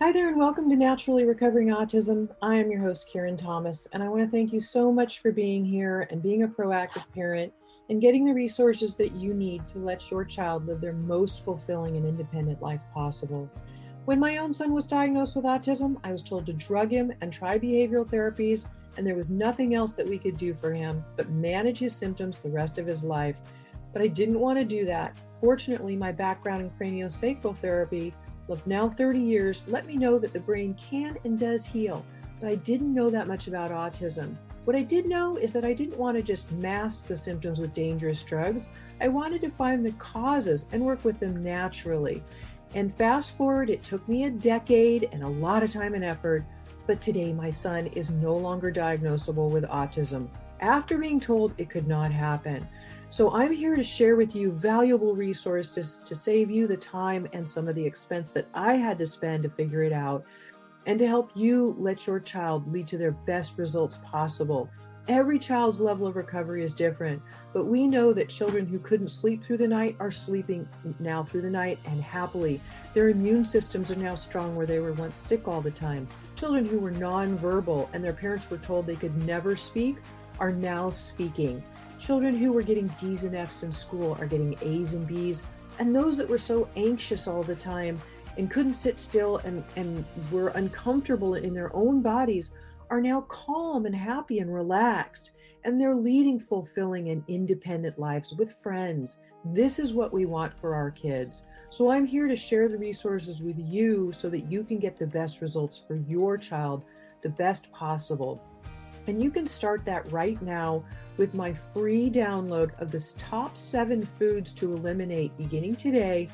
Hi there, and welcome to Naturally Recovering Autism. I am your host, Karen Thomas, and I want to thank you so much for being here and being a proactive parent and getting the resources that you need to let your child live their most fulfilling and independent life possible. When my own son was diagnosed with autism, I was told to drug him and try behavioral therapies, and there was nothing else that we could do for him but manage his symptoms the rest of his life. But I didn't want to do that. Fortunately, my background in craniosacral therapy of now 30 years let me know that the brain can and does heal, but I didn't know that much about autism. What I did know is that I didn't want to just mask the symptoms with dangerous drugs. I wanted to find the causes and work with them naturally. And fast forward, it took me a decade and a lot of time and effort, but today my son is no longer diagnosable with autism after being told it could not happen. So I'm here to share with you valuable resources to save you the time and some of the expense that I had to spend to figure it out, and to help you let your child lead to their best results possible. Every child's level of recovery is different, but we know that children who couldn't sleep through the night are sleeping now through the night and happily. Their immune systems are now strong where they were once sick all the time. Children who were nonverbal and their parents were told they could never speak are now speaking. Children who were getting D's and F's in school are getting A's and B's, and those that were so anxious all the time and couldn't sit still and were uncomfortable in their own bodies are now calm and happy and relaxed, and they're leading fulfilling and independent lives with friends. This is what we want for our kids. So I'm here to share the resources with you so that you can get the best results for your child, the best possible. And you can start that right now with my free download of the top 7 foods to eliminate beginning today,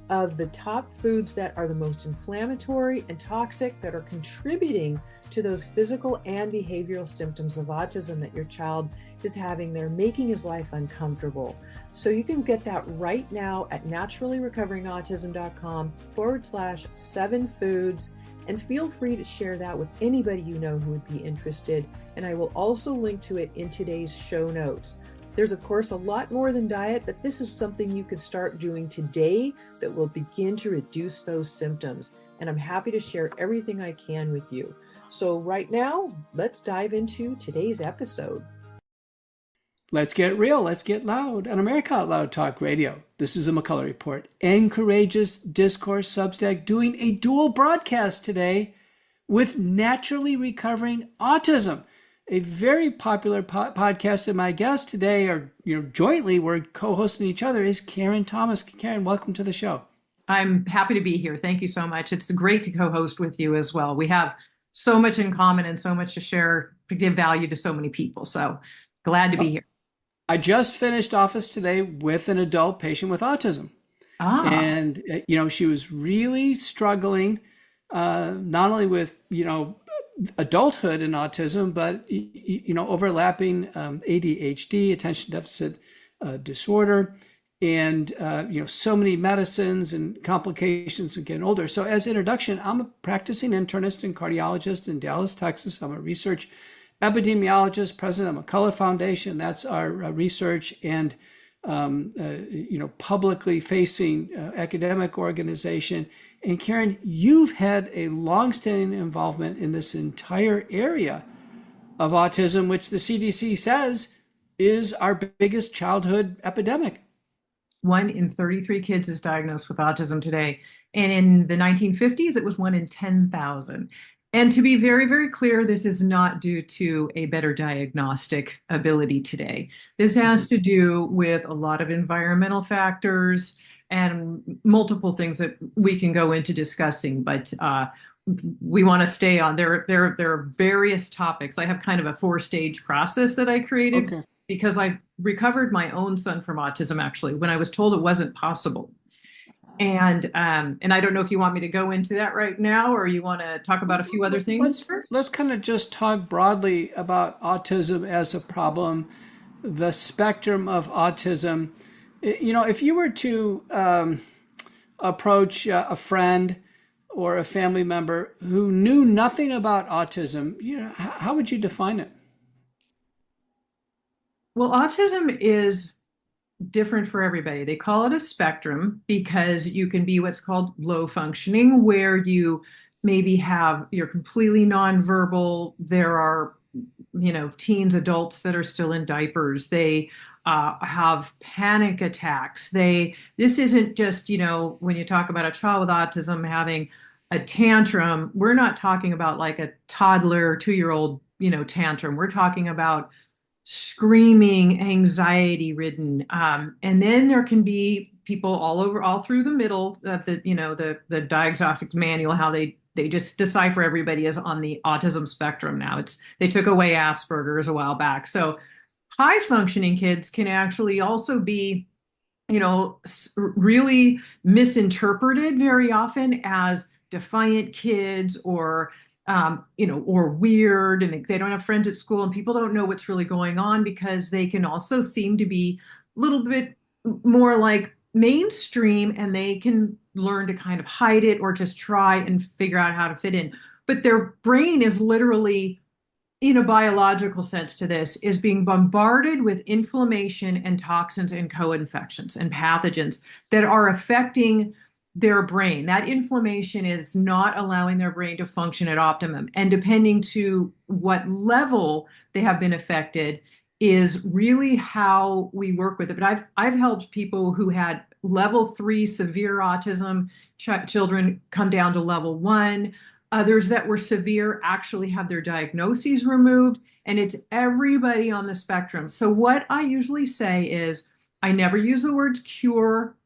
of the top foods that are the most inflammatory and toxic that are contributing to those physical and behavioral symptoms of autism that your child is having. They're making his life uncomfortable. So you can get that right now at naturallyrecoveringautism.com/7 foods. And feel free to share that with anybody you know who would be interested. And I will also link to it in today's show notes. There's of course a lot more than diet, but this is something you could start doing today that will begin to reduce those symptoms. And I'm happy to share everything I can with you. So right now, let's dive into today's episode. Let's get real, let's get loud on America Out Loud Talk Radio. This is a McCullough Report and Courageous Discourse Substack doing a dual broadcast today with Naturally Recovering Autism, a very popular podcast. And my guest today, or jointly, we're co-hosting each other, is Karen Thomas. Karen, welcome to the show. I'm happy to be here. Thank you so much. It's great to co-host with you as well. We have so much in common and so much to share to give value to so many people. So glad to be here. I just finished office today with an adult patient with autism. And, she was really struggling, not only with, adulthood and autism, but, overlapping ADHD, attention deficit disorder, and, so many medicines and complications of getting older. So as introduction, I'm a practicing internist and cardiologist in Dallas, Texas. I'm a research epidemiologist, president of McCullough Foundation. That's our research and publicly facing academic organization. And Karen, you've had a longstanding involvement in this entire area of autism, which the CDC says is our biggest childhood epidemic. 1 in 33 kids is diagnosed with autism today. And in the 1950s, it was 1 in 10,000. And to be very, very clear, this is not due to a better diagnostic ability today. This has to do with a lot of environmental factors and multiple things that we can go into discussing, but we want to stay on. There are various topics. I have kind of a 4-stage process that I created because I recovered my own son from autism, actually, when I was told it wasn't possible. And I don't know if you want me to go into that right now, or you want to talk about a few other things. Let's kind of just talk broadly about autism as a problem, the spectrum of autism. If you were to approach a friend or a family member who knew nothing about autism, how would you define it? Well, autism is different for everybody. They call it a spectrum because you can be what's called low functioning, where you maybe you're completely nonverbal. There are, teens, adults that are still in diapers. They have panic attacks. This isn't just, when you talk about a child with autism having a tantrum, we're not talking about like a toddler, 2-year-old, tantrum. We're talking about screaming, anxiety ridden. And then there can be people all through the middle of the diagnostic manual, how they just decipher everybody as on the autism spectrum now. They took away Asperger's a while back. So high functioning kids can actually also be, really misinterpreted very often as defiant kids, or weird, and they don't have friends at school, and people don't know what's really going on, because they can also seem to be a little bit more like mainstream, and they can learn to kind of hide it or just try and figure out how to fit in. But their brain is literally, in a biological sense to this, is being bombarded with inflammation and toxins and co-infections and pathogens that are affecting their brain. That inflammation is not allowing their brain to function at optimum. And depending to what level they have been affected is really how we work with it. But I've helped people who had level 3 severe autism, children come down to level 1. Others that were severe actually have their diagnoses removed, and it's everybody on the spectrum. So what I usually say is, I never use the words cure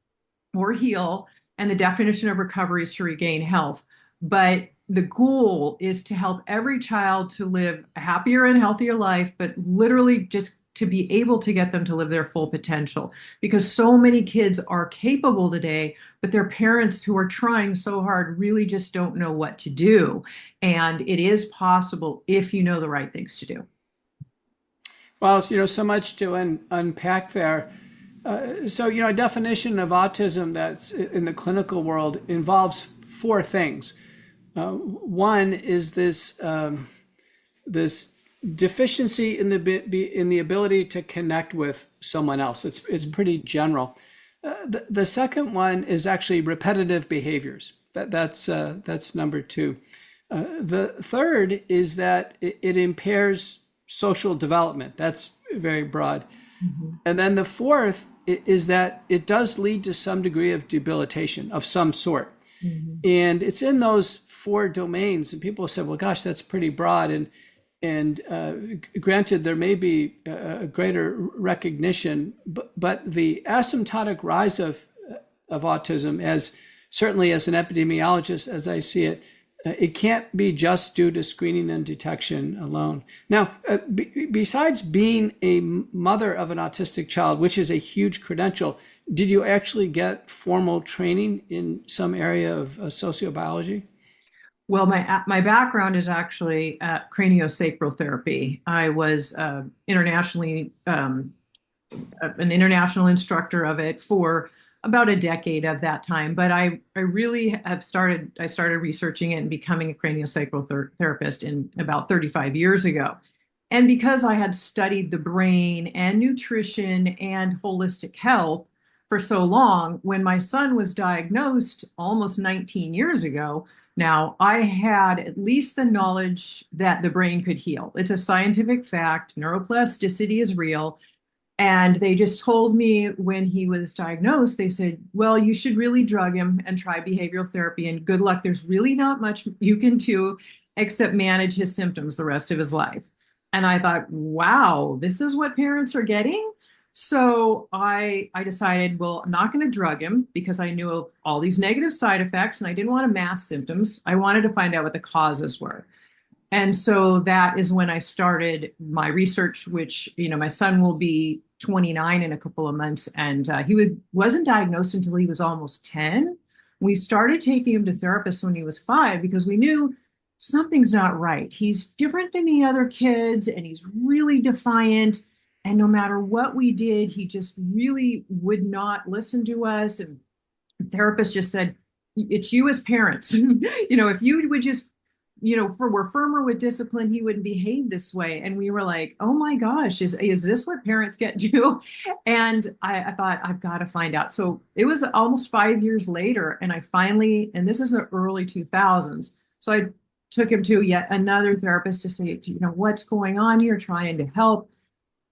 or heal, and the definition of recovery is to regain health. But the goal is to help every child to live a happier and healthier life, but literally just to be able to get them to live their full potential. Because so many kids are capable today, but their parents who are trying so hard really just don't know what to do. And it is possible if you know the right things to do. Well, so much to unpack there. So, a definition of autism that's in the clinical world involves 4 things. One is this deficiency in the ability to connect with someone else. It's pretty general. The second one is actually repetitive behaviors. That's number 2. The third is that it impairs social development. That's very broad. Mm-hmm. And then the fourth is that it does lead to some degree of debilitation of some sort. Mm-hmm. And it's in those 4 domains. And people say, well, gosh, that's pretty broad. And granted, there may be a greater recognition, but the asymptotic rise of autism, certainly as an epidemiologist, as I see it, it can't be just due to screening and detection alone. Now, besides being a mother of an autistic child, which is a huge credential, did you actually get formal training in some area of sociobiology? Well, my background is actually craniosacral therapy. I was internationally an international instructor of it for about a decade of that time. But I really started researching it and becoming a craniosacral therapist in about 35 years ago. And because I had studied the brain and nutrition and holistic health for so long, when my son was diagnosed almost 19 years ago, now I had at least the knowledge that the brain could heal. It's a scientific fact. Neuroplasticity is real. And they just told me when he was diagnosed, they said, well, you should really drug him and try behavioral therapy, and good luck. There's really not much you can do except manage his symptoms the rest of his life. And I thought, wow, this is what parents are getting? So I decided, well, I'm not going to drug him because I knew of all these negative side effects and I didn't want to mask symptoms. I wanted to find out what the causes were. And so that is when I started my research, which, my son will be 29 in a couple of months, and he wasn't diagnosed until he was almost 10. We started taking him to therapists when he was 5 because we knew something's not right. He's different than the other kids, and he's really defiant. And no matter what we did, he just really would not listen to us. And the therapist just said, it's you as parents. If you would just we're firmer with discipline, he wouldn't behave this way. And we were like, oh my gosh, is this what parents get to? And I thought, I've got to find out. So it was almost 5 years later, and I finally, and this is the early 2000s, So I took him to yet another therapist to say, what's going on here, trying to help.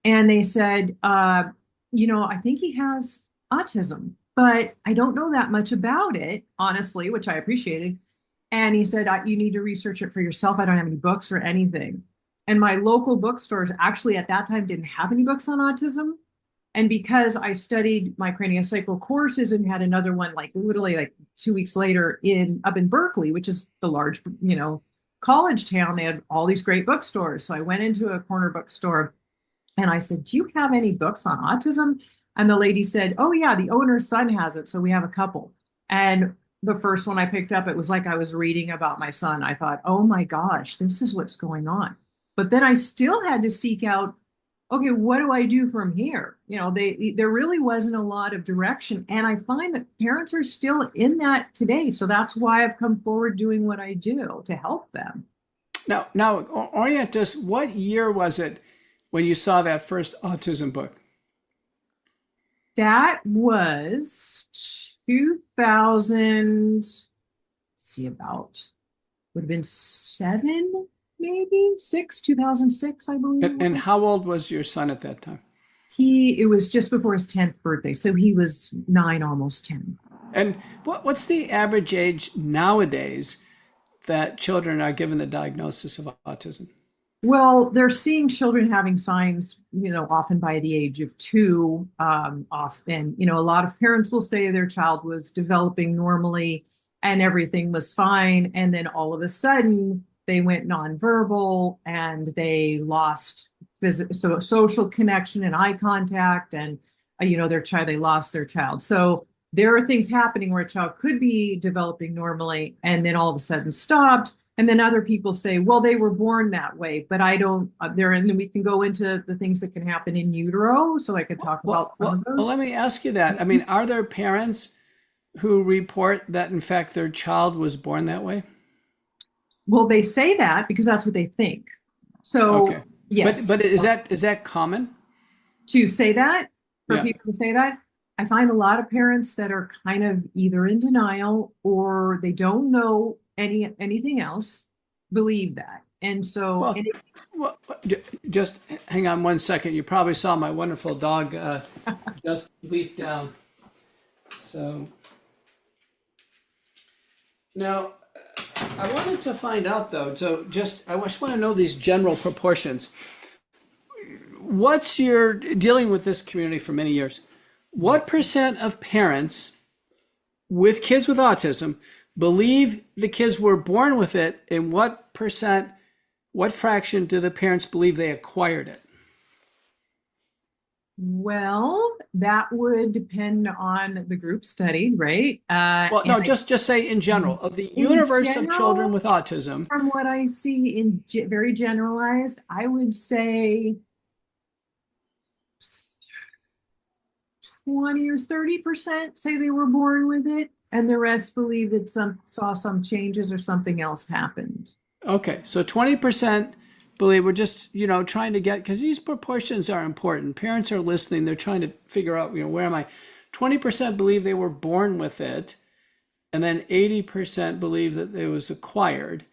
And they said, I think he has autism, but I don't know that much about it, honestly, which I appreciated. And he said, you need to research it for yourself. I don't have any books or anything. And my local bookstores actually at that time didn't have any books on autism. And because I studied my craniosacral courses and had another one like literally like 2 weeks later up in Berkeley, which is the large, college town, they had all these great bookstores. So I went into a corner bookstore and I said, do you have any books on autism? And the lady said, oh yeah, the owner's son has it. So we have a couple. And the first one I picked up, it was like I was reading about my son. I thought, oh my gosh, this is what's going on. But then I still had to seek out, okay, what do I do from here? There really wasn't a lot of direction. And I find that parents are still in that today. So that's why I've come forward doing what I do to help them. Now, orient us, what year was it when you saw that first autism book? That was 2000, would have been 2006, I believe. And how old was your son at that time? It was just before his 10th birthday. So he was 9, almost 10. And what's the average age nowadays that children are given the diagnosis of autism? Well, they're seeing children having signs, often by the age of 2. Often, a lot of parents will say their child was developing normally and everything was fine. And then all of a sudden they went nonverbal and they lost social connection and eye contact, and they lost their child. So there are things happening where a child could be developing normally and then all of a sudden stopped. And then other people say, well, they were born that way, but I don't, and then we can go into the things that can happen in utero. So I could talk about some of those. Well, let me ask you that. I mean, are there parents who report that in fact their child was born that way? Well, they say that because that's what they think. So, okay. Yes. But is that common? To say that, for people to say that? I find a lot of parents that are kind of either in denial or they don't know anything else, believe that. And so just hang on one second. You probably saw my wonderful dog just leap down. So now I wanted to find out though, I just want to know these general proportions. What's your dealing with this community for many years? What percent of parents with kids with autism believe the kids were born with it, and what fraction do the parents believe they acquired it? Well, that would depend on the group studied, right? Just say in general, of the universe of children with autism. From what I see in very generalized, I would say 20 or 30% say they were born with it, and the rest believe that saw some changes or something else happened. Okay, so 20% believe we're just, trying to get, because these proportions are important. Parents are listening. They're trying to figure out, where am I? 20% believe they were born with it, and then 80% believe that it was acquired.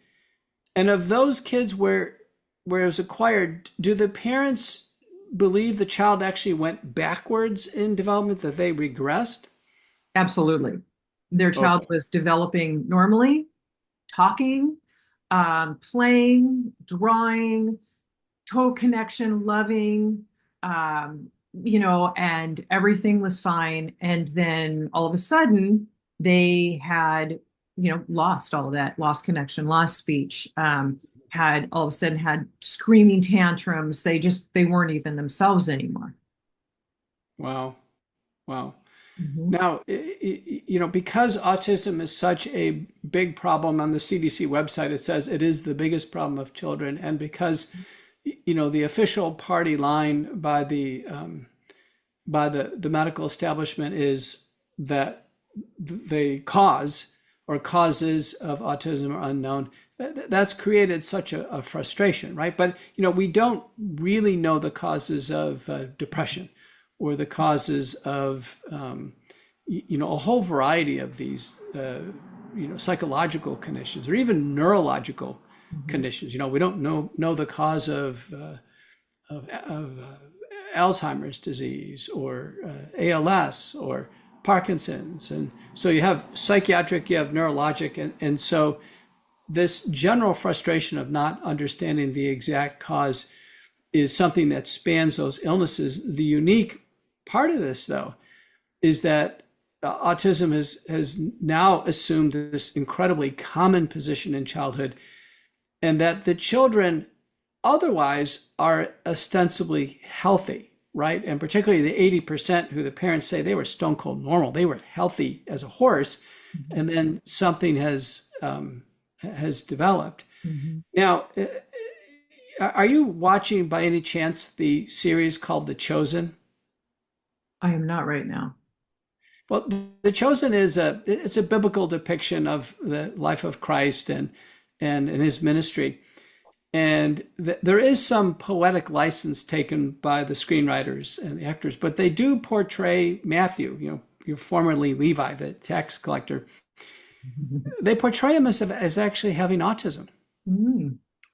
And of those kids where it was acquired, do the parents believe the child actually went backwards in development, that they regressed? Absolutely. Their child was developing normally, talking, playing, drawing, toe connection, loving, and everything was fine. And then all of a sudden they had, lost all of that, lost connection, lost speech, had all of a sudden had screaming tantrums. They weren't even themselves anymore. Wow. Mm-hmm. Now, because autism is such a big problem on the CDC website, it says it is the biggest problem of children. And because, the official party line by the medical establishment is that the causes of autism are unknown, that's created such a frustration, right? But, we don't really know the causes of depression or the causes of, a whole variety of these psychological conditions or even neurological conditions. We don't know the cause of Alzheimer's disease or ALS or Parkinson's. And so you have psychiatric, you have neurologic. And so this general frustration of not understanding the exact cause is something that spans those illnesses. The unique part of this, though, is that autism has now assumed this incredibly common position in childhood, and that the children otherwise are ostensibly healthy, right? And particularly the 80% who the parents say they were stone cold normal, they were healthy as a horse, and then something has developed. Now, are you watching by any chance the series called The Chosen? I am not right now. Well, The Chosen it's a biblical depiction of the life of Christ and his ministry. And there is some poetic license taken by the screenwriters and the actors, but they do portray Matthew, formerly Levi, the tax collector. They portray him as actually having autism.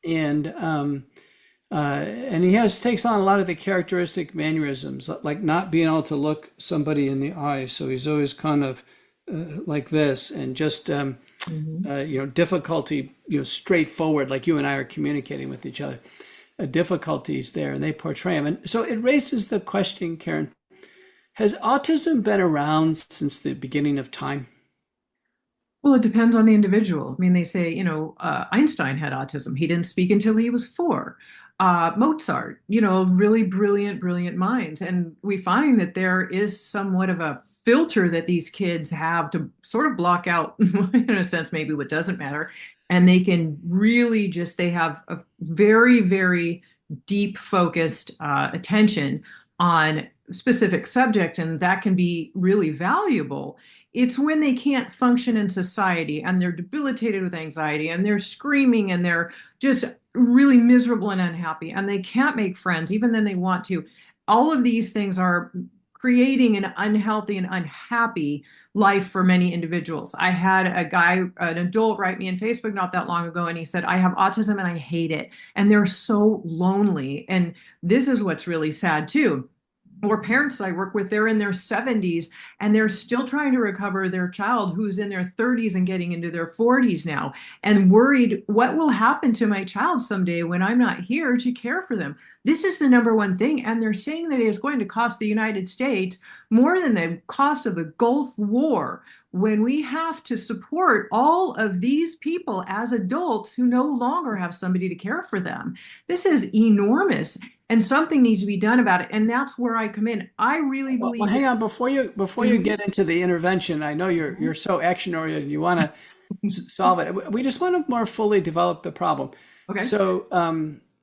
And he takes on a lot of the characteristic mannerisms, like not being able to look somebody in the eye. So he's always kind of like this, and just difficulty, straightforward, like you and I are communicating with each other. Difficulties there, and they portray him. And so it raises the question, Karen, has autism been around since the beginning of time? Well, it depends on the individual. I mean, they say, Einstein had autism. He didn't speak until he was 4. Mozart, really brilliant minds. And we find that there is somewhat of a filter that these kids have to sort of block out, in a sense, maybe what doesn't matter. And they can really they have a very, very deep focused attention on specific subject, and that can be really valuable. It's when they can't function in society and they're debilitated with anxiety and they're screaming and they're just really miserable and unhappy and they can't make friends even then they want to. All of these things are creating an unhealthy and unhappy life for many individuals. I had an adult write me on Facebook not that long ago, and he said, I have autism and I hate it. And they're so lonely. And this is what's really sad too. Or parents I work with, they're in their 70s and they're still trying to recover their child who's in their 30s and getting into their 40s now, and worried what will happen to my child someday when I'm not here to care for them. This is the number one thing. And they're saying that it is going to cost the United States more than the cost of the Gulf War, when we have to support all of these people as adults who no longer have somebody to care for them. This is enormous. And something needs to be done about it. And that's where I come in. I really believe. Well, hang on, before you get into the intervention, I know you're so action oriented. You want to solve it. We just want to more fully develop the problem. Okay. So,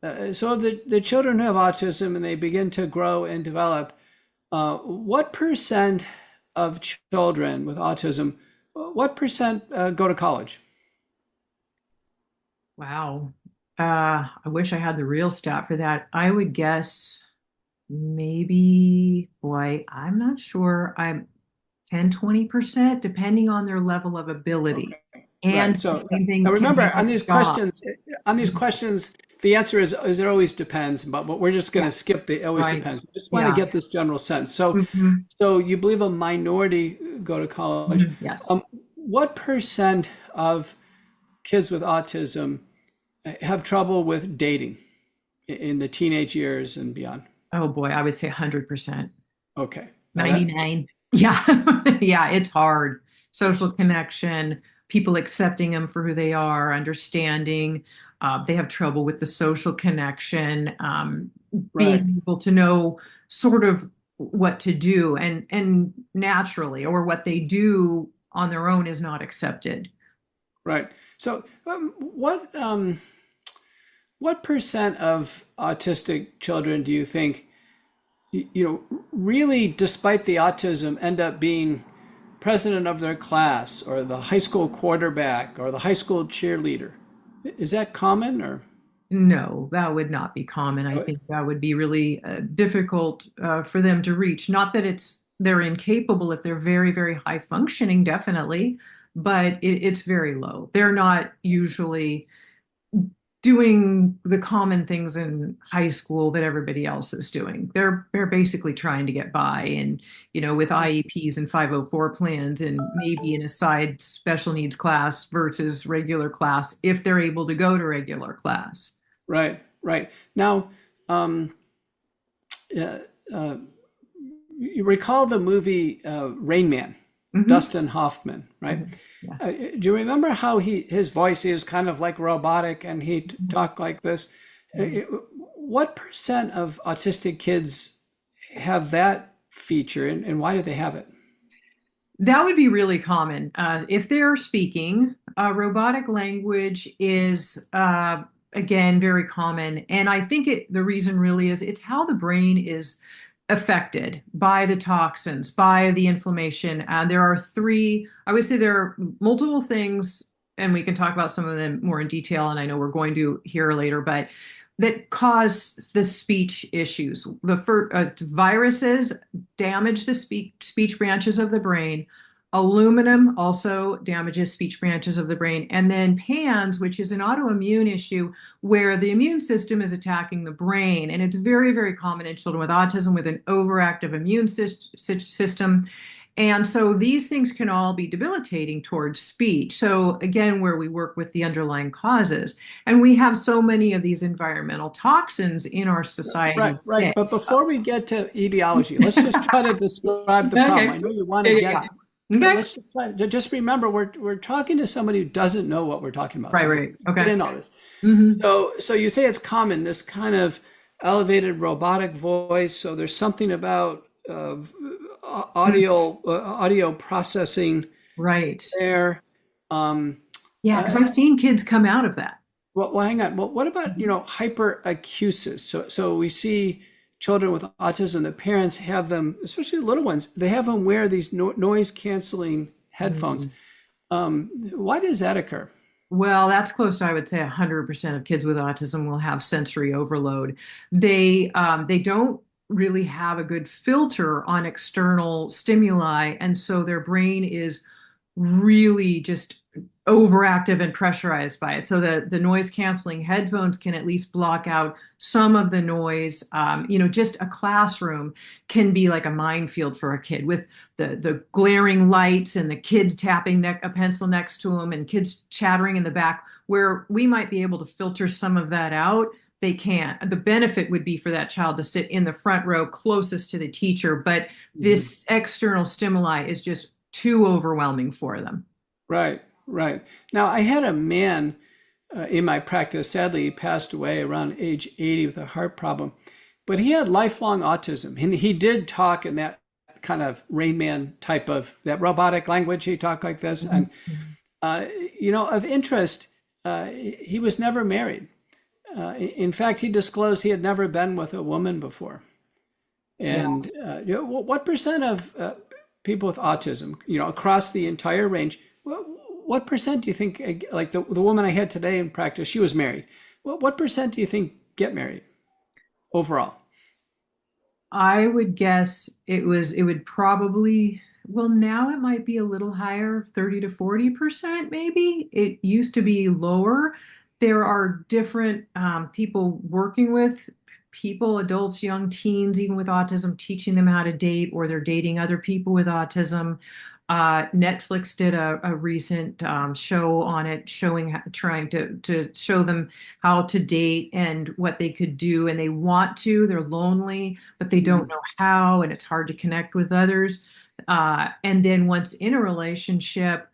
the children who have autism and they begin to grow and develop, what percent of children with autism, what percent go to college? Wow. I wish I had the real stat for that. I would guess maybe, I'm not sure. I'm 10, 20%, depending on their level of ability. Okay. And right. So now remember, on these questions, the answer is it always depends, but we're just going to skip the always depends. We just want to get this general sense. So, so you believe a minority go to college. Yes. What percent of kids with autism have trouble with dating in the teenage years and beyond? Oh boy, I would say 100%. Okay. 99. Yeah. Yeah, it's hard. Social connection, people accepting them for who they are, understanding. They have trouble with the social connection, being able to know sort of what to do and naturally, or what they do on their own is not accepted. Right. So what percent of autistic children do you think, really, despite the autism, end up being president of their class or the high school quarterback or the high school cheerleader? Is that common or? No, that would not be common. I think that would be really difficult for them to reach. Not that they're incapable if they're very, very high functioning, definitely. but it's very low. They're not usually doing the common things in high school that everybody else is doing. They're basically trying to get by, and with IEPs and 504 plans, and maybe in a side special needs class versus regular class if they're able to go to regular class. Right, right. Now, you recall the movie Rain Man, Dustin Hoffman, right? Yeah. Do you remember how his voice is kind of like robotic and he'd talk like this? What percent of autistic kids have that feature, and why do they have it? That would be really common. If they're speaking, robotic language is, again, very common. And I think the reason really is it's how the brain is affected by the toxins, by the inflammation. There are I would say there are multiple things, and we can talk about some of them more in detail, and I know we're going to hear later, but that cause the speech issues. The viruses damage the speech branches of the brain. Aluminum also damages speech branches of the brain. And then PANS, which is an autoimmune issue where the immune system is attacking the brain. And it's very, very common in children with autism with an overactive immune system. And so these things can all be debilitating towards speech. So again, where we work with the underlying causes, and we have so many of these environmental toxins in our society. Right, right. Today. But before we get to etiology, let's just try to describe the problem. I know you want to get it. Okay. Let's just remember, we're talking to somebody who doesn't know what we're talking about. Right. Okay. Get in all this. So you say it's common, this kind of elevated robotic voice. So there's something about audio processing, right there. Because I've seen kids come out of that. Well, hang on. Well, what about hyperacusis? So we see children with autism, the parents have them, especially the little ones, they have them wear these noise canceling headphones. Why does that occur? Well, that's close to, I would say, 100% of kids with autism will have sensory overload. They don't really have a good filter on external stimuli, and so their brain is really just overactive and pressurized by it. So the noise canceling headphones can at least block out some of the noise. Just a classroom can be like a minefield for a kid with the glaring lights and the kids tapping a pencil next to them and kids chattering in the back, where we might be able to filter some of that out. They can't. The benefit would be for that child to sit in the front row closest to the teacher, but this external stimuli is just too overwhelming for them. Right. Now, I had a man in my practice. Sadly, he passed away around age 80 with a heart problem, but he had lifelong autism. And he did talk in that kind of Rain Man type of that robotic language. He talked like this. And, of interest, he was never married. In fact, he disclosed he had never been with a woman before. And what percent of people with autism, across the entire range, what percent do you think, like the woman I had today in practice, she was married. What percent do you think get married overall? I would guess it would probably, well, now it might be a little higher, 30 to 40% maybe. It used to be lower. There are different people working with people, adults, young teens, even with autism, teaching them how to date, or they're dating other people with autism. Netflix did a recent show on it, trying to show them how to date and what they could do. And they want to, they're lonely, but they don't know how, and it's hard to connect with others. And then once in a relationship,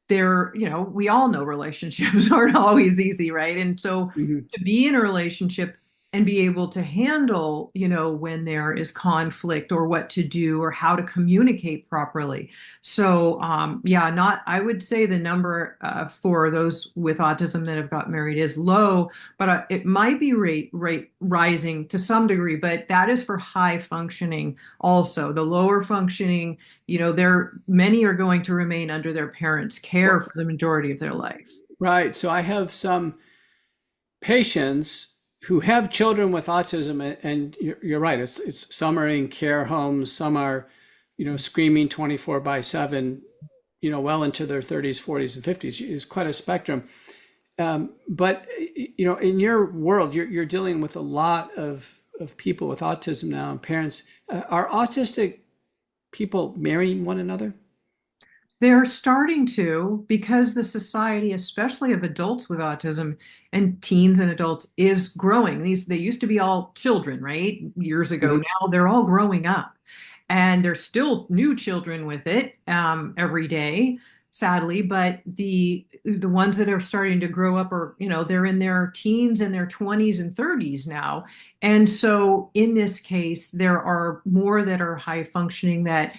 we all know relationships aren't always easy, right? And so to be in a relationship and be able to handle, when there is conflict, or what to do, or how to communicate properly. So, I would say the number for those with autism that have got married is low, but it might be rising to some degree, but that is for high functioning also. The lower functioning, many are going to remain under their parents' care for the majority of their life. Right. So I have some patients who have children with autism, and you're right. It's some are in care homes, some are, screaming 24/7 well into their 30s, 40s, and 50s. It's quite a spectrum. But in your world, you're dealing with a lot of people with autism now, and parents. Are autistic people marrying one another? They're starting to, because the society, especially of adults with autism and teens and adults, is growing. They used to be all children, right? Years ago. Mm-hmm. Now they're all growing up, and there's still new children with it every day, sadly. But the ones that are starting to grow up are, they're in their teens and their 20s and 30s now. And so in this case, there are more that are high functioning, that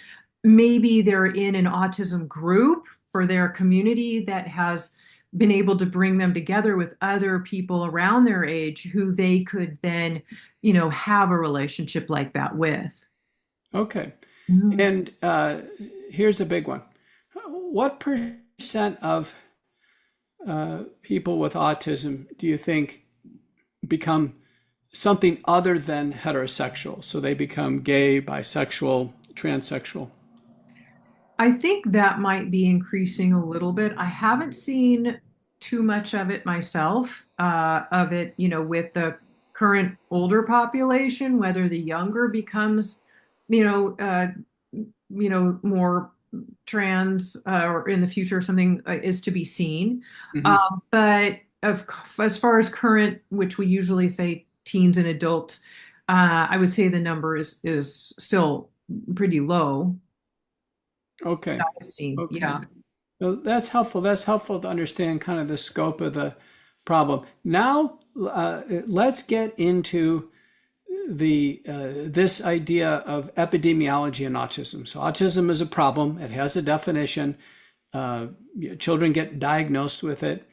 maybe they're in an autism group for their community that has been able to bring them together with other people around their age who they could then, have a relationship like that with. Okay. Mm-hmm. And here's a big one. What percent of people with autism do you think become something other than heterosexual? So they become gay, bisexual, transsexual? I think that might be increasing a little bit. I haven't seen too much of it myself, with the current older population, whether the younger becomes, more trans, or in the future something is to be seen. Mm-hmm. But as far as current, which we usually say teens and adults, I would say the number is still pretty low. Okay. I've seen. Okay. Yeah. Well, that's helpful. That's helpful to understand kind of the scope of the problem. Now, let's get into this idea of epidemiology in autism. So autism is a problem. It has a definition. Children get diagnosed with it.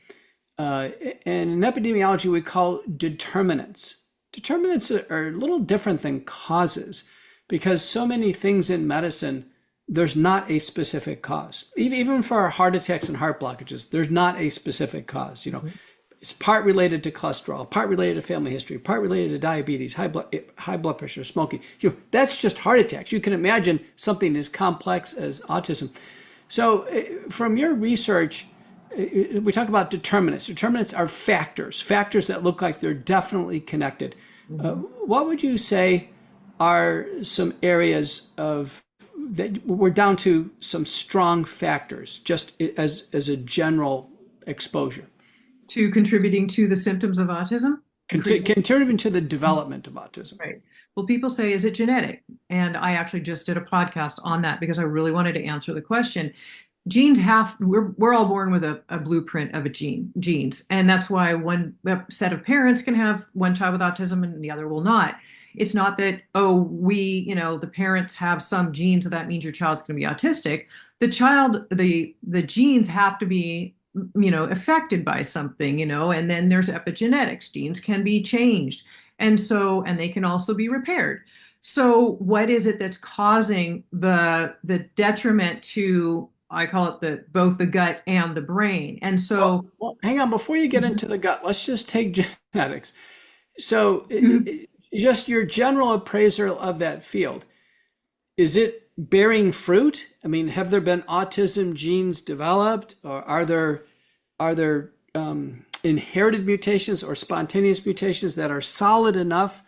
And in epidemiology, we call determinants. Determinants are a little different than causes, because so many things in medicine, there's not a specific cause. Even for our heart attacks and heart blockages, there's not a specific cause. It's part related to cholesterol, part related to family history, part related to diabetes, high blood pressure, smoking. That's just heart attacks. You can imagine something as complex as autism. So from your research, we talk about determinants. Determinants are factors that look like they're definitely connected. Mm-hmm. What would you say are some areas of that we're down to some strong factors, just as a general exposure? To contributing to the symptoms of autism? Contributing to the development of autism. Right. Well, people say, is it genetic? And I actually just did a podcast on that because I really wanted to answer the question. We're all born with a blueprint of genes. And that's why one set of parents can have one child with autism and the other will not. It's not that, the parents have some genes, so that means your child's going to be autistic. The genes have to be, affected by something, and then there's epigenetics. Genes can be changed. And they can also be repaired. So what is it that's causing the detriment to, I call it both the gut and the brain? And so, well, hang on, before you get into the gut, let's just take genetics. So just your general appraisal of that field, is it bearing fruit? I mean, have there been autism genes developed, or are there inherited mutations or spontaneous mutations that are solid enough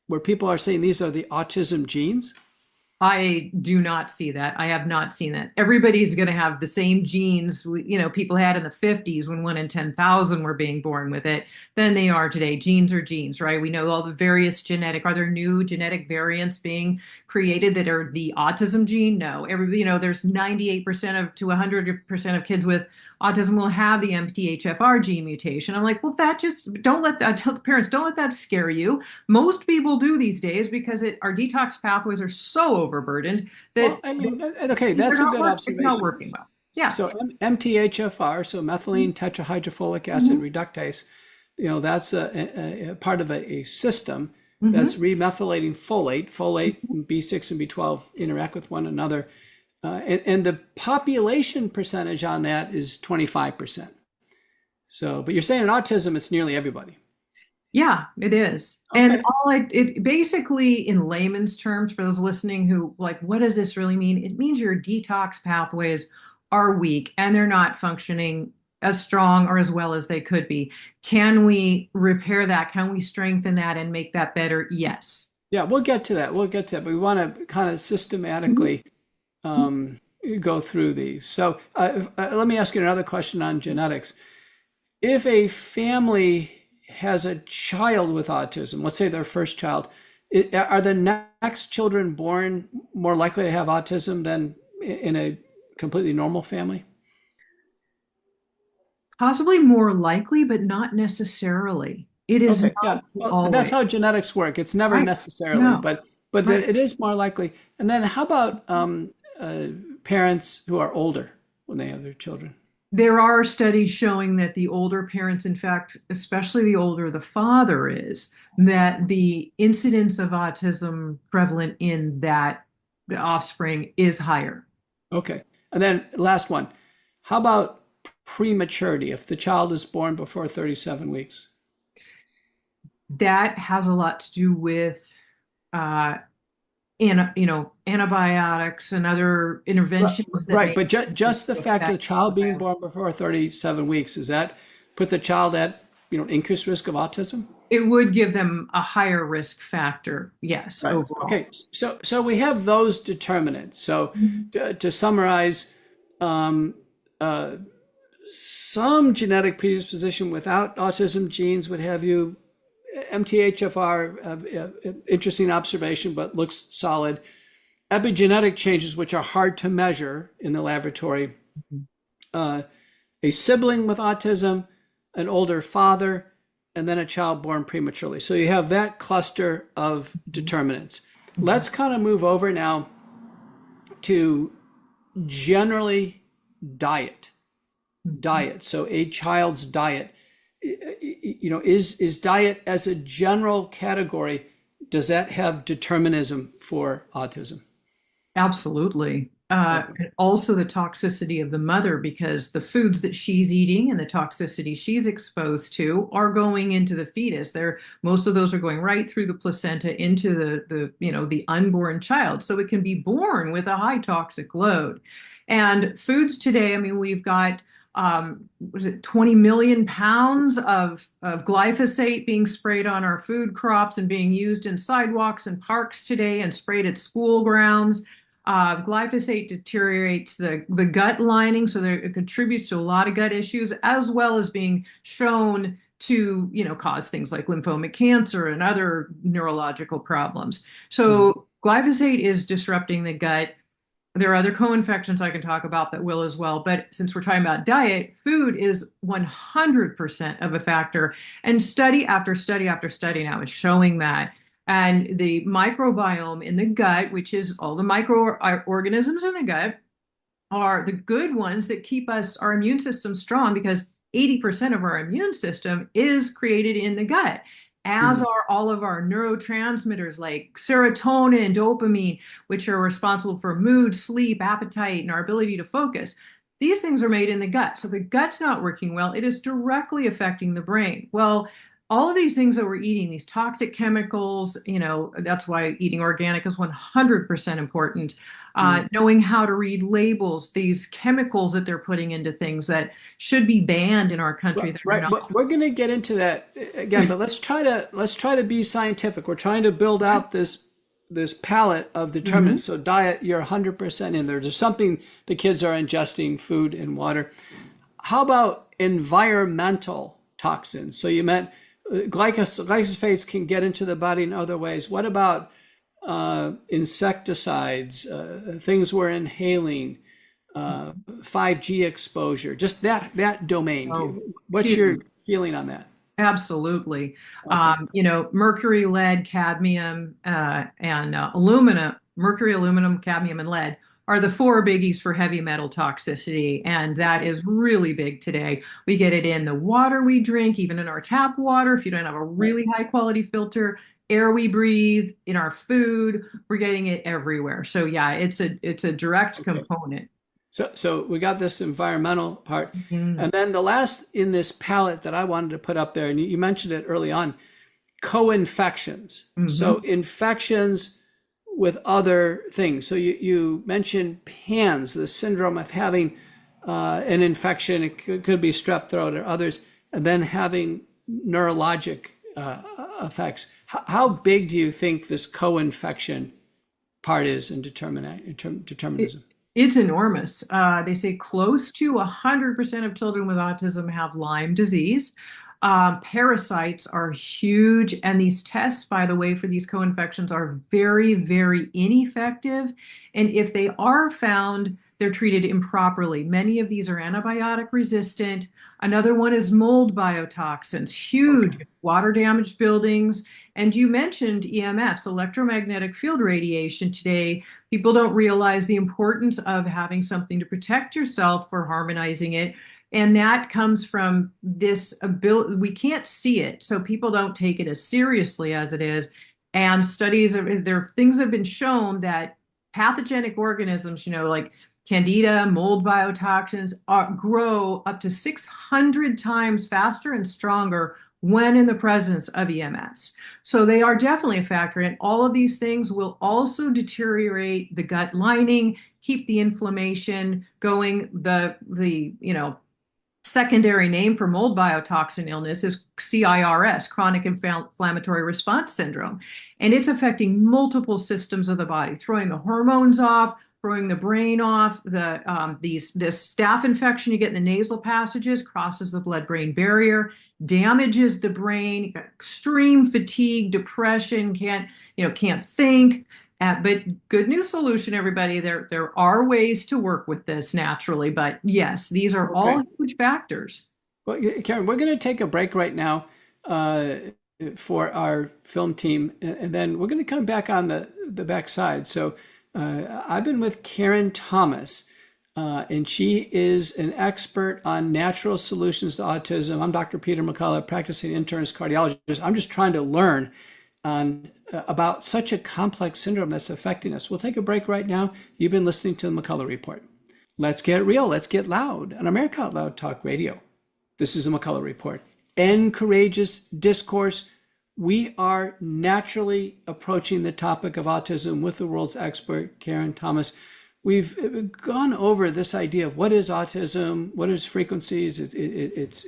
where people are saying these are the autism genes? I do not see that. I have not seen that. Everybody's going to have the same genes, people had in the 50s when 1 in 10,000 were being born with it, than they are today. Genes are genes, right? We know all the various are there new genetic variants being created that are the autism gene? No. There's 98% to 100% of kids with autism will have the MTHFR gene mutation. I'm like, well, I tell the parents, don't let that scare you. Most people do these days because our detox pathways are so overburdened that okay, that's a good observation. It's not working well. Yeah. So MTHFR, so methylene tetrahydrofolate acid reductase, that's a part of a system that's remethylating folate. Folate, B6 and B12 interact with one another. And the population percentage on that is 25%. So, but you're saying in autism, it's nearly everybody. Yeah, it is. Okay. And it basically, in layman's terms, for those listening who like, what does this really mean? It means your detox pathways are weak and they're not functioning as strong or as well as they could be. Can we repair that? Can we strengthen that and make that better? Yes. Yeah, we'll get to that. But we want to kind of systematically go through these. So let me ask you another question on genetics. If a family has a child with autism, let's say their first child, are the next children born more likely to have autism than in a completely normal family? Possibly more likely, but not necessarily. It is Okay, not well, that's always. how genetics work. It's never Right. necessarily, No. but Right. it is more likely. And then how about parents who are older when they have their children? There are studies showing that the older parents, in fact, especially the older the father is, that the incidence of autism prevalent in that offspring is higher. Okay. And then last one. How about prematurity if the child is born before 37 weeks? That has a lot to do with uh, antibiotics and other interventions that Right, may but just the fact of the affect child the being biology. born before 37 weeks, does that put the child at, increased risk of autism? It would give them a higher risk factor, yes, Right. overall. Okay. So we have those determinants. So to summarize, um, uh, some genetic predisposition without autism genes would have you MTHFR, interesting observation, but looks solid. Epigenetic changes, which are hard to measure in the laboratory. A sibling with autism, an older father, and then a child born prematurely. So you have that cluster of determinants. Let's kind of move over now to generally diet. So a child's diet. Is diet as a general category, does that have determinism for autism? Absolutely. Okay. And also the toxicity of the mother, because the foods that she's eating and the toxicity she's exposed to are going into the fetus. Most of those are going right through the placenta into the unborn child. So it can be born with a high toxic load. And foods today, I mean, we've got was it 20 million pounds of glyphosate being sprayed on our food crops and being used in sidewalks and parks today and sprayed at school grounds. Glyphosate deteriorates the gut lining, so it contributes to a lot of gut issues, as well as being shown to cause things like lymphomic cancer and other neurological problems. So glyphosate is disrupting the gut. There are other co-infections I can talk about that will as well. But since we're talking about diet, food is 100% of a factor. And study after study after study now is showing that. And the microbiome in the gut, which is all the microorganisms in the gut, are the good ones that keep our immune system strong, because 80% of our immune system is created in the gut, as are all of our neurotransmitters like serotonin, dopamine, which are responsible for mood, sleep, appetite, and our ability to focus. These things are made in the gut. So the gut's not working well. It is directly affecting the brain. Well, all of these things that we're eating, these toxic chemicals, that's why eating organic is 100% important. Knowing how to read labels, these chemicals that they're putting into things that should be banned in our country. Right. But we're going to get into that again, but let's try to be scientific. We're trying to build out this palette of determinants. So diet, you're 100% in there. There's something the kids are ingesting, food and water. How about environmental toxins? So you meant glyphosate can get into the body in other ways. What about insecticides, things we're inhaling, 5G exposure, just that domain? What's your feeling on that? Absolutely. Okay. Mercury, lead, cadmium, and aluminum, mercury, aluminum, cadmium, and lead are the four biggies for heavy metal toxicity. And that is really big today. We get it in the water we drink, even in our tap water. If you don't have a really high quality filter, air we breathe, in our food, we're getting it everywhere. So yeah, it's a direct component. So we got this environmental part. And then the last in this palette that I wanted to put up there, and you mentioned it early on, co-infections. So infections with other things. So you mentioned PANS, the syndrome of having an infection, it could be strep throat or others, and then having neurologic effects. How big do you think this co-infection part is in determinism? It's enormous. They say close to 100% of children with autism have Lyme disease. Parasites are huge, and these tests, by the way, for these co-infections are very, very ineffective. And if they are found, they're treated improperly. Many of these are antibiotic resistant. Another one is mold biotoxins, huge water damaged buildings. And you mentioned EMFs, electromagnetic field radiation today. People don't realize the importance of having something to protect yourself for harmonizing it. And that comes from this ability. We can't see it, so people don't take it as seriously as it is. And things have been shown that pathogenic organisms, like Candida, mold biotoxins, grow up to 600 times faster and stronger when in the presence of EMFs. So they are definitely a factor. And all of these things will also deteriorate the gut lining, keep the inflammation going. The secondary name for mold biotoxin illness is CIRS, chronic inflammatory response syndrome. And it's affecting multiple systems of the body, throwing the hormones off, throwing the brain off. This staph infection you get in the nasal passages crosses the blood-brain barrier, damages the brain, extreme fatigue, depression, can't think. But good news solution, everybody. There are ways to work with this naturally, but yes, these are all huge factors. Well, Karen, we're going to take a break right now for our film team, and then we're going to come back on the back side. So I've been with Karen Thomas, and she is an expert on natural solutions to autism. I'm Dr. Peter McCullough, practicing internist cardiologist. I'm just trying to learn about such a complex syndrome that's affecting us. We'll take a break right now. You've been listening to the McCullough Report. Let's get real. Let's get loud on America Out Loud Talk Radio. This is the McCullough Report. End courageous discourse. We are naturally approaching the topic of autism with the world's expert, Karen Thomas. We've gone over this idea of what is autism, what is frequencies, it's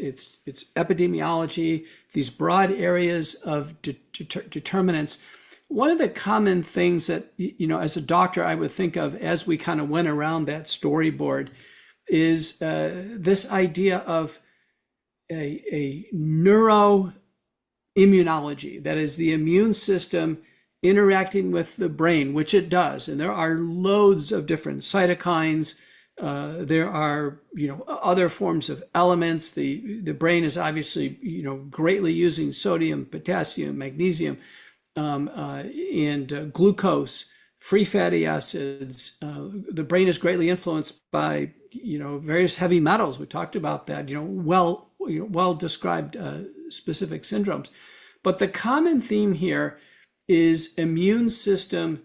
epidemiology, these broad areas of determinants. One of the common things that, as a doctor, I would think of as we kind of went around that storyboard is this idea of a neuroimmunology, that is the immune system interacting with the brain, which it does. And there are loads of different cytokines. There are, other forms of elements. The brain is obviously, greatly using sodium, potassium, magnesium, and glucose, free fatty acids. The brain is greatly influenced by, various heavy metals. We talked about that, well described specific syndromes. But the common theme here is immune system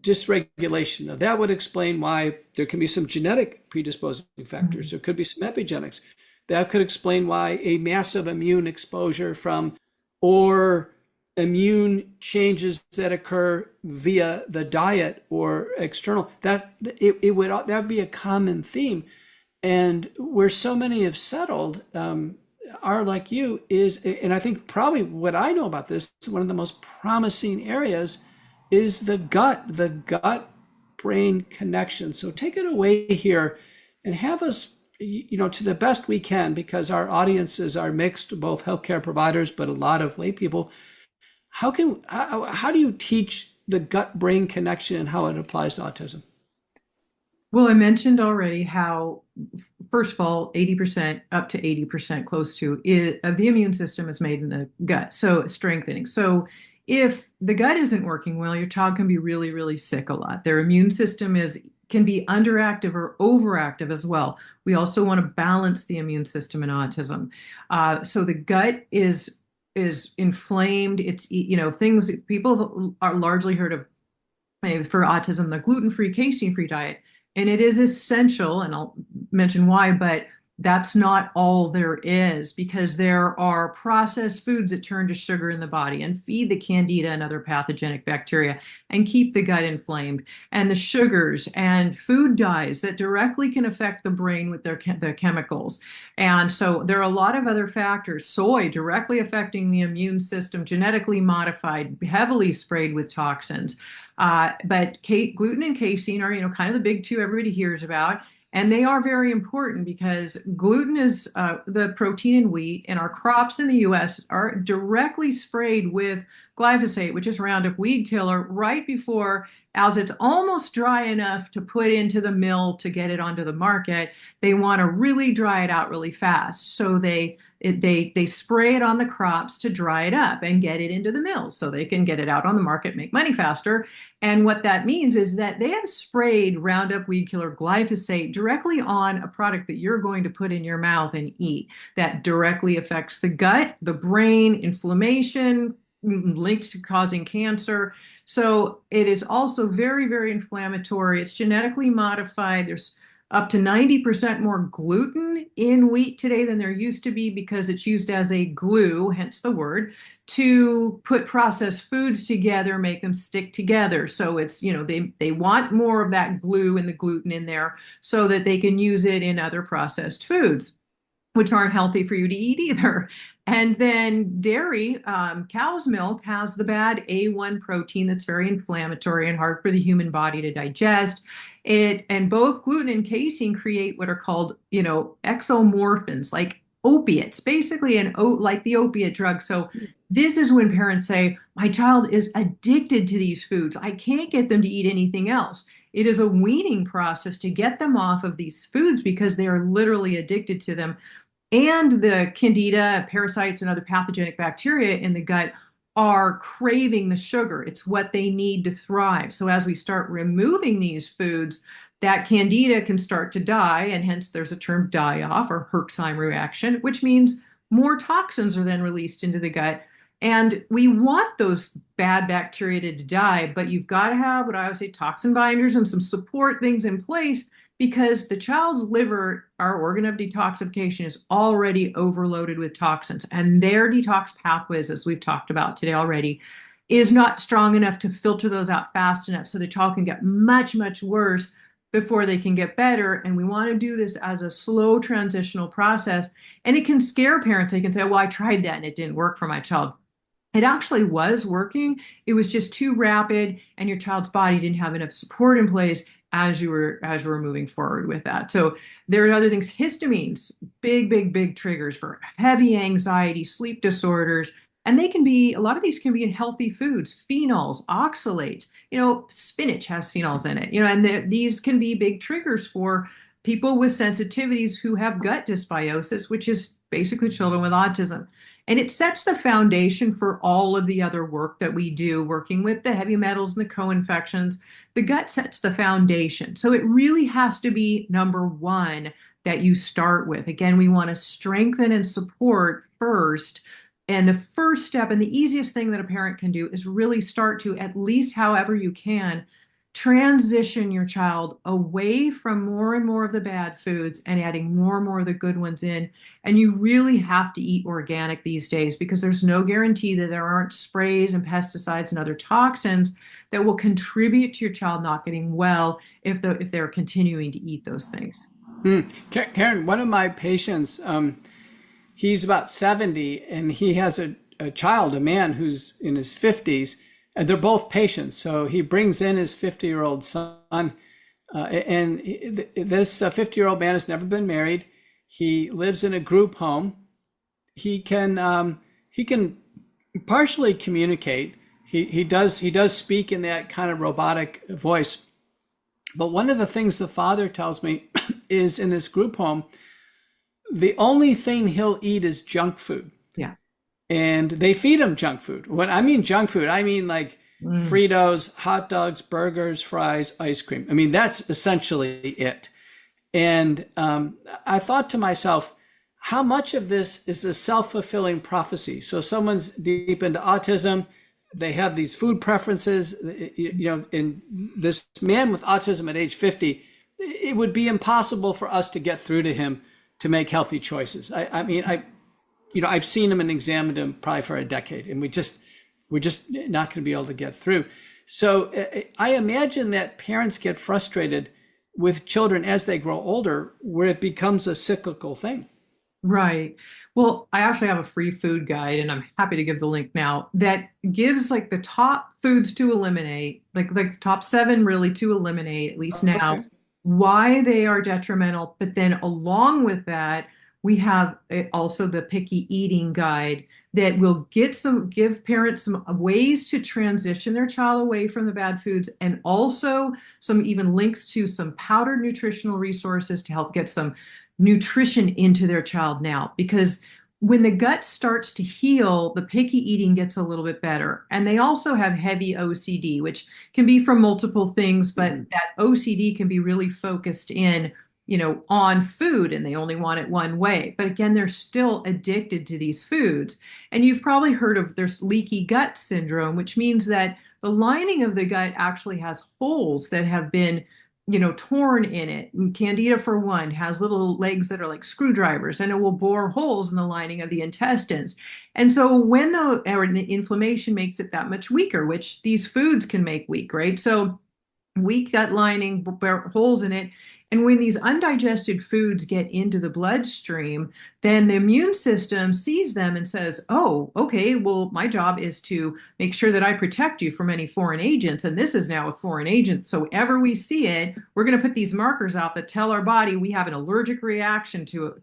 dysregulation. Now, that would explain why there can be some genetic predisposing factors. There could be some epigenetics. That could explain why a massive immune exposure or immune changes that occur via the diet or external, that would be a common theme. And where so many have settled, are like you is, and I think probably what I know about this, one of the most promising areas is the gut-brain connection. So take it away here and have us, to the best we can, because our audiences are mixed, both healthcare providers, but a lot of lay people. How do you teach the gut-brain connection and how it applies to autism? Well, I mentioned already how, first of all, 80%, up to 80%, close to, of the immune system is made in the gut, so strengthening. So if the gut isn't working well, your child can be really, really sick a lot. Their immune system can be underactive or overactive as well. We also want to balance the immune system in autism. So the gut is inflamed. It's, things people are largely heard of for autism, the gluten-free, casein-free diet. And it is essential, and I'll mention why, but that's not all there is, because there are processed foods that turn to sugar in the body and feed the candida and other pathogenic bacteria and keep the gut inflamed, and the sugars and food dyes that directly can affect the brain with their chemicals. And so there are a lot of other factors. Soy directly affecting the immune system, genetically modified, heavily sprayed with toxins. But gluten and casein are, kind of the big two everybody hears about. And they are very important because gluten is the protein in wheat, and our crops in the US are directly sprayed with glyphosate, which is Roundup weed killer, right before, as it's almost dry enough to put into the mill to get it onto the market. They want to really dry it out really fast. So they spray it on the crops to dry it up and get it into the mills so they can get it out on the market, make money faster. And what that means is that they have sprayed Roundup weed killer glyphosate directly on a product that you're going to put in your mouth and eat. That directly affects the gut, the brain, inflammation, linked to causing cancer. So it is also very, very inflammatory. It's genetically modified. There's up to 90% more gluten in wheat today than there used to be, because it's used as a glue, hence the word, to put processed foods together, make them stick together. So it's, they want more of that glue and the gluten in there so that they can use it in other processed foods, which aren't healthy for you to eat either. And then dairy, cow's milk has the bad A1 protein that's very inflammatory and hard for the human body to digest. And both gluten and casein create what are called, exomorphins, like opiates, basically like the opiate drug. So this is when parents say, my child is addicted to these foods. I can't get them to eat anything else. It is a weaning process to get them off of these foods because they are literally addicted to them. And the candida, parasites, and other pathogenic bacteria in the gut are craving the sugar. It's what they need to thrive. So as we start removing these foods, that candida can start to die, and hence there's a term die-off or Herxheim reaction, which means more toxins are then released into the gut. And we want those bad bacteria to die, but you've got to have what I always say, toxin binders and some support things in place, because the child's liver, our organ of detoxification, is already overloaded with toxins, and their detox pathways, as we've talked about today already, is not strong enough to filter those out fast enough, so the child can get much, much worse before they can get better. And we want to do this as a slow transitional process. And it can scare parents. They can say, well, I tried that and it didn't work for my child. It actually was working. It was just too rapid, and your child's body didn't have enough support in place as you were moving forward with that. So there are other things. Histamines, big triggers for heavy anxiety, sleep disorders. And a lot of these can be in healthy foods, phenols, oxalates. Spinach has phenols in it, and these can be big triggers for people with sensitivities who have gut dysbiosis, which is basically children with autism. And it sets the foundation for all of the other work that we do, working with the heavy metals and the co-infections. The gut sets the foundation. So it really has to be number one that you start with. Again, we want to strengthen and support first. And the first step and the easiest thing that a parent can do is really start to, at least however you can, transition your child away from more and more of the bad foods and adding more and more of the good ones in. And you really have to eat organic these days, because there's no guarantee that there aren't sprays and pesticides and other toxins that will contribute to your child not getting well if they're continuing to eat those things. Karen, one of my patients, he's about 70, and he has a child, a man who's in his 50s. And they're both patients. So he brings in his 50-year-old son, and this 50-year-old man has never been married. He lives in a group home. He can partially communicate. He does speak in that kind of robotic voice. But one of the things the father tells me is, in this group home, the only thing he'll eat is junk food. Yeah. And they feed him junk food. When I mean junk food, I mean like Fritos, hot dogs, burgers, fries, ice cream. I mean, that's essentially it. And I thought to myself, how much of this is a self-fulfilling prophecy? So someone's deep into autism, they have these food preferences, in this man with autism at age 50, it would be impossible for us to get through to him to make healthy choices. I mean, I've seen them and examined them probably for a decade, and we're just not going to be able to get through. So I imagine that parents get frustrated with children as they grow older, where it becomes a cyclical thing. Right. Well, I actually have a free food guide, and I'm happy to give the link now, that gives like the top foods to eliminate, like the top 7 really to eliminate, at least now, Okay. why they are detrimental. But then along with that, we have also the picky eating guide that will give parents some ways to transition their child away from the bad foods, and also some even links to some powdered nutritional resources to help get some nutrition into their child now. Because when the gut starts to heal, the picky eating gets a little bit better. And they also have heavy OCD, which can be from multiple things, but that OCD can be really focused in, on food, and they only want it one way. But again, they're still addicted to these foods. And you've probably heard of there's leaky gut syndrome, which means that the lining of the gut actually has holes that have been torn in it. And Candida, for one, has little legs that are like screwdrivers, and it will bore holes in the lining of the intestines. And so when the inflammation makes it that much weaker, which these foods can make weak, right? So weak gut lining, holes in it. And when these undigested foods get into the bloodstream, then the immune system sees them and says, oh, okay, well, my job is to make sure that I protect you from any foreign agents. And this is now a foreign agent. So ever we see it, we're going to put these markers out that tell our body we have an allergic reaction to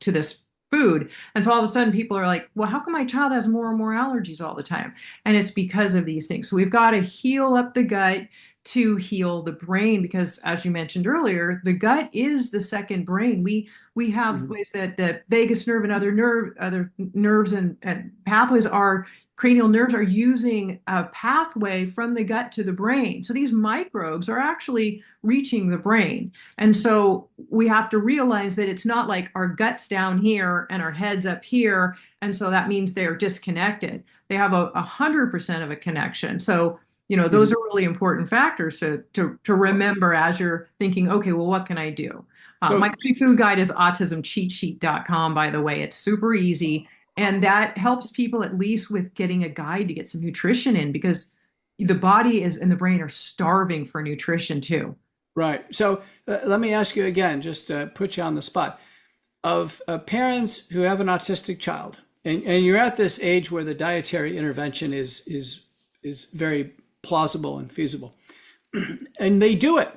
this food. And so all of a sudden people are like, well, how come my child has more and more allergies all the time? And it's because of these things. So we've got to heal up the gut to heal the brain, because as you mentioned earlier, the gut is the second brain. We have ways that the vagus nerve and other nerves and pathways are cranial nerves are using a pathway from the gut to the brain. So these microbes are actually reaching the brain. And so we have to realize that it's not like our gut's down here and our head's up here. And so that means they're disconnected. They have 100% of a connection. So, those are really important factors to remember as you're thinking, okay, well, what can I do? My free food guide is autismcheatsheet.com, by the way. It's super easy. And that helps people at least with getting a guide to get some nutrition in, because the body and the brain are starving for nutrition too. Right. So let me ask you again, just to put you on the spot, of parents who have an autistic child, and you're at this age where the dietary intervention is very plausible and feasible, and they do it.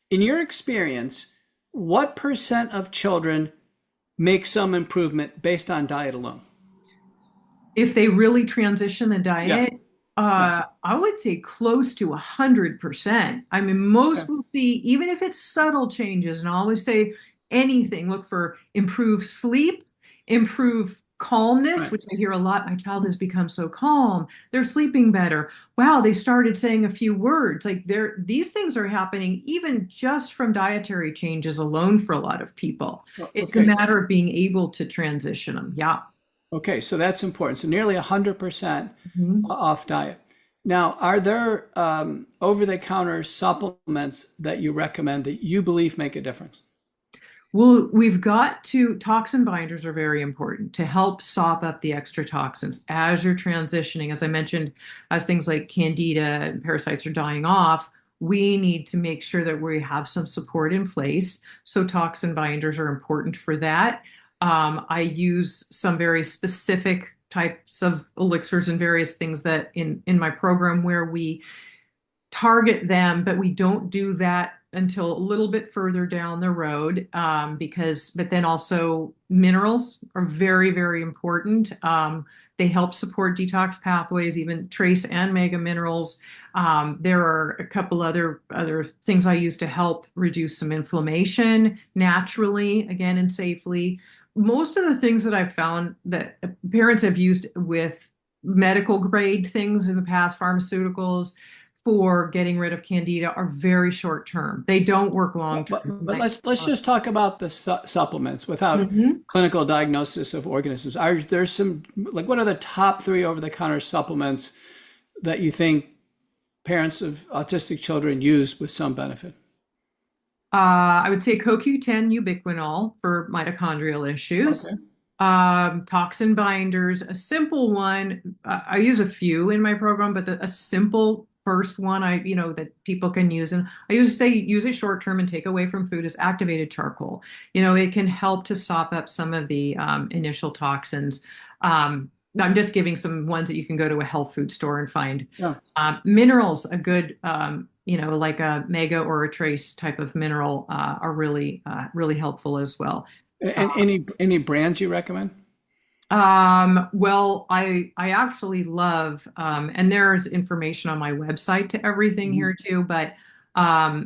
In your experience, what % of children make some improvement based on diet alone? If they really transition the diet, I would say close to 100%. I mean, most will see, even if it's subtle changes, and I always say anything, look for improved sleep, improved calmness, which I hear a lot. My child has become so calm. They're sleeping better. Wow, they started saying a few words. Like these things are happening even just from dietary changes alone for a lot of people. It's a matter of being able to transition them. Yeah. Okay, so that's important. So nearly 100% off diet. Now, are there over-the-counter supplements that you recommend that you believe make a difference? Well, toxin binders are very important to help sop up the extra toxins as you're transitioning. As I mentioned, as things like Candida and parasites are dying off, we need to make sure that we have some support in place. So toxin binders are important for that. I use some very specific types of elixirs and various things that in my program where we target them, but we don't do that until a little bit further down the road, but then also minerals are very, very important. They help support detox pathways, even trace and mega minerals. There are a couple other things I use to help reduce some inflammation naturally, again, and safely. Most of the things that I've found that parents have used with medical grade things in the past, pharmaceuticals, for getting rid of Candida are very short term. They don't work long term. But let's just talk about the supplements without clinical diagnosis of organisms. Are there some, like, what are the top 3 over-the-counter supplements that you think parents of autistic children use with some benefit? I would say CoQ10 ubiquinol for mitochondrial issues. Okay. Toxin binders, a simple one. I use a few in my program, but a simple first one that people can use, and I usually say use it short term and take away from food, is activated charcoal. It can help to sop up some of the initial toxins. I'm just giving some ones that you can go to a health food store and find. Yeah. Minerals, a good, like a mega or a trace type of mineral, are really helpful as well. And any brands you recommend? Well, I actually love, and there's information on my website to everything Mhm. here too, but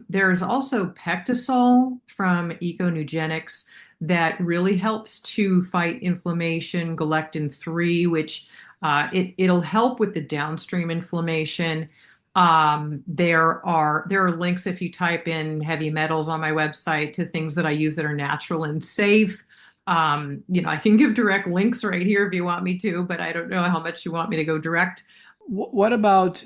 there's also Pectisol from Econugenics that really helps to fight inflammation, galectin-3, which it'll help with the downstream inflammation. There are links if you type in heavy metals on my website to things that I use that are natural and safe. I can give direct links right here if you want me to, but I don't know how much you want me to go direct. What about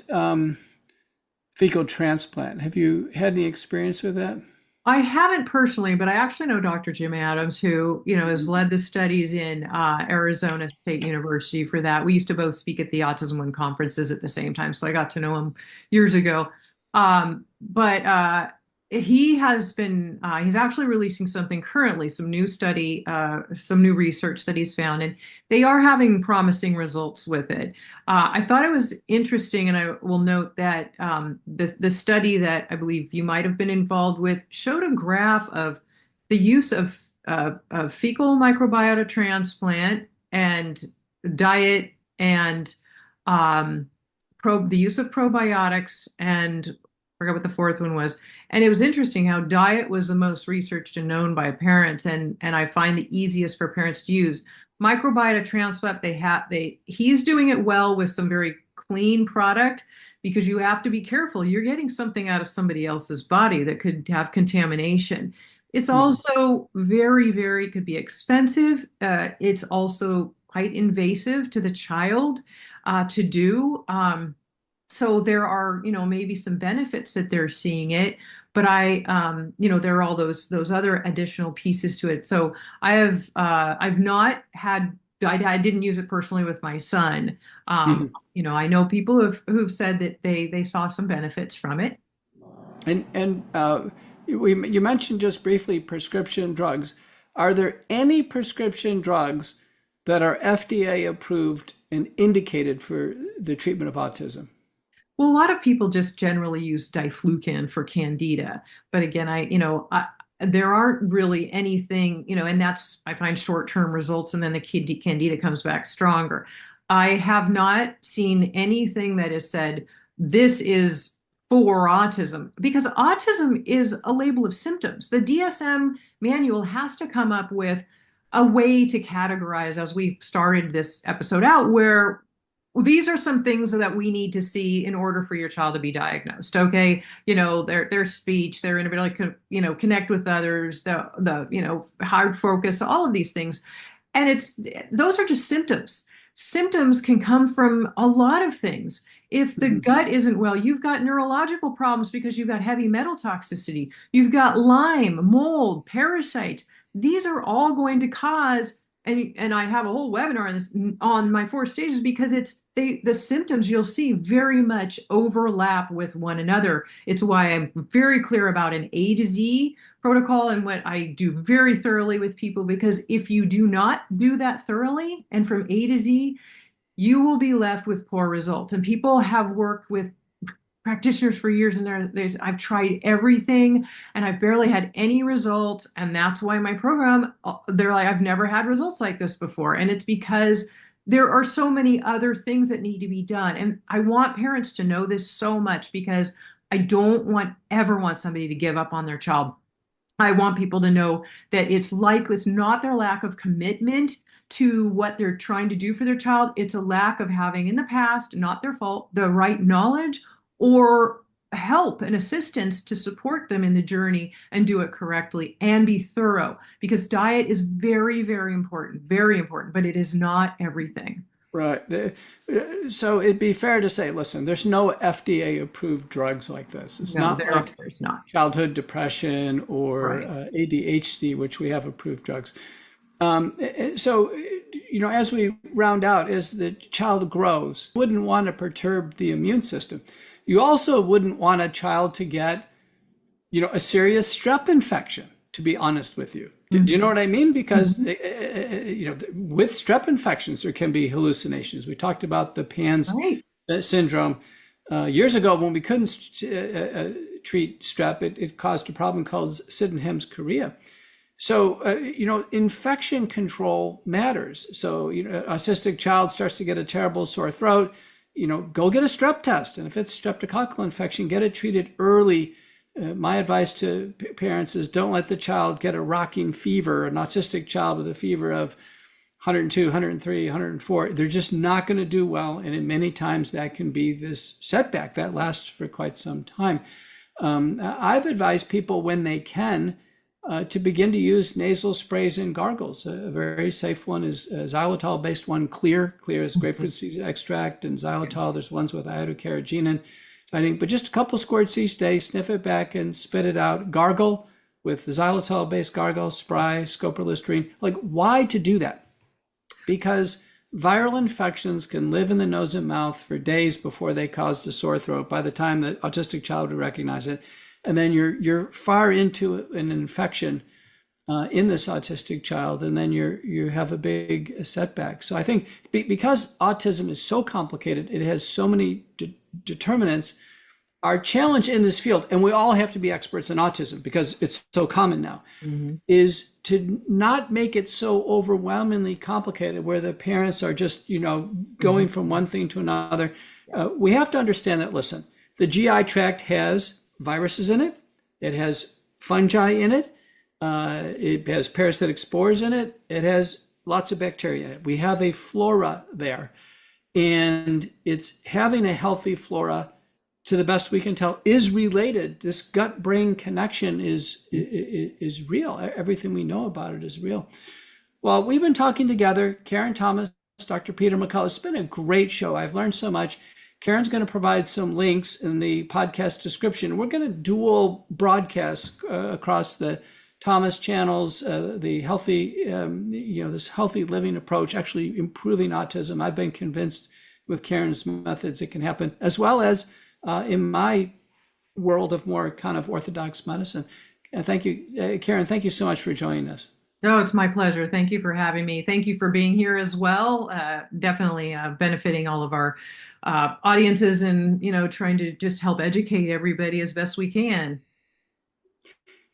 fecal transplant? Have you had any experience with that? I haven't personally, but I actually know Dr. Jim Adams, who, has led the studies in Arizona State University for that. We used to both speak at the Autism One conferences at the same time, so I got to know him years ago. But he's actually releasing something currently, some new research that he's found, and they are having promising results with it. I thought it was interesting, and I will note that the study that I believe you might have been involved with showed a graph of the use of fecal microbiota transplant and diet and um, the use of probiotics, and I forgot what the fourth one was. And it was interesting how diet was the most researched and known by parents, and I find the easiest for parents to use. Microbiota transplant, he's doing it well with some very clean product, because you have to be careful. You're getting something out of somebody else's body that could have contamination. It's Mhm. also very, very could be expensive. It's also quite invasive to the child to do. So there are, maybe some benefits that they're seeing it, but there are all those other additional pieces to it. So I've not had, I didn't use it personally with my son. Mhm. I know people who've said that they saw some benefits from it. And you mentioned just briefly prescription drugs. Are there any prescription drugs that are FDA approved and indicated for the treatment of autism? Well, a lot of people just generally use diflucan for candida, but again, there aren't really anything, and I find short-term results, and then the candida comes back stronger. I have not seen anything that has said this is for autism, because autism is a label of symptoms. The DSM manual has to come up with a way to categorize, as we started this episode out, where these are some things that we need to see in order for your child to be diagnosed. Okay, their speech, their inability to connect with others, the hard focus, all of these things, and those are just symptoms. Symptoms can come from a lot of things. If the Mhm. gut isn't well, you've got neurological problems because you've got heavy metal toxicity, you've got Lyme, mold, parasites. These are all going to cause, and I have a whole webinar on this, on my 4 stages, because the symptoms you'll see very much overlap with one another. It's why I'm very clear about an A to Z protocol and what I do very thoroughly with people, because if you do not do that thoroughly and from A to Z, you will be left with poor results. And people have worked with practitioners for years, and I've tried everything and I've barely had any results, and that's why my program, they're like, I've never had results like this before. And it's because there are so many other things that need to be done, and I want parents to know this so much, because I don't ever want somebody to give up on their child. I want people to know that it's not their lack of commitment to what they're trying to do for their child. It's a lack of having in the past, not their fault, the right knowledge or help and assistance to support them in the journey and do it correctly and be thorough, because diet is very, very important, but it is not everything. Right. So it'd be fair to say, listen, there's no FDA approved drugs like this. It's No, not like there's not. childhood depression or Right. ADHD, which we have approved drugs. So, as we round out, as the child grows, you wouldn't want to perturb the immune system. You also wouldn't want a child to get, a serious strep infection, to be honest with you. Do you know what I mean? Because, with strep infections, there can be hallucinations. We talked about the PANS syndrome years ago when we couldn't treat strep. It caused a problem called Sydenham's chorea. So, infection control matters. So, autistic child starts to get a terrible sore throat, go get a strep test. And if it's streptococcal infection, get it treated early. My advice to parents is don't let the child get a rocking fever, an autistic child with a fever of 102, 103, 104. They're just not going to do well. And many times that can be this setback that lasts for quite some time. I've advised people when they can to begin to use nasal sprays and gargles. A very safe one is a xylitol-based one, Clear. Clear is grapefruit seed extract and xylitol. There's ones with iodocarrageenan. But just a couple squirts each day, sniff it back and spit it out. Gargle with the xylitol-based gargle, spray, scopolisterine. Like, why to do that? Because viral infections can live in the nose and mouth for days before they cause the sore throat. By the time the autistic child would recognize it, and then you're far into an infection in this autistic child, and then you have a big setback. So I think because autism is so complicated, it has so many determinants. Our challenge in this field, and we all have to be experts in autism because it's so common now, is to not make it so overwhelmingly complicated where the parents are just, going from one thing to another. We have to understand that, listen, the GI tract has viruses in it. It has fungi in it. It has parasitic spores in it. It has lots of bacteria in it. We have a flora there. And it's having a healthy flora, to the best we can tell, is related. This gut-brain connection is real. Everything we know about it is real. Well, we've been talking together, Karen Thomas, Dr. Peter McCullough. It's been a great show. I've learned so much. Karen's going to provide some links in the podcast description. We're going to dual broadcast across the Thomas channels, the healthy, this healthy living approach, actually improving autism. I've been convinced with Karen's methods it can happen, as well as in my world of more kind of orthodox medicine. Thank you, Karen. Thank you so much for joining us. Oh, it's my pleasure. Thank you for having me. Thank you for being here as well. Definitely benefiting all of our audiences and, trying to just help educate everybody as best we can.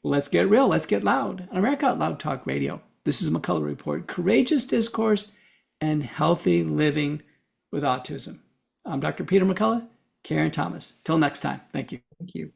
Let's get real. Let's get loud. On America Out Loud Talk Radio, this is McCullough Report, courageous discourse and healthy living with autism. I'm Dr. Peter McCullough, Karen Thomas. Till next time. Thank you. Thank you.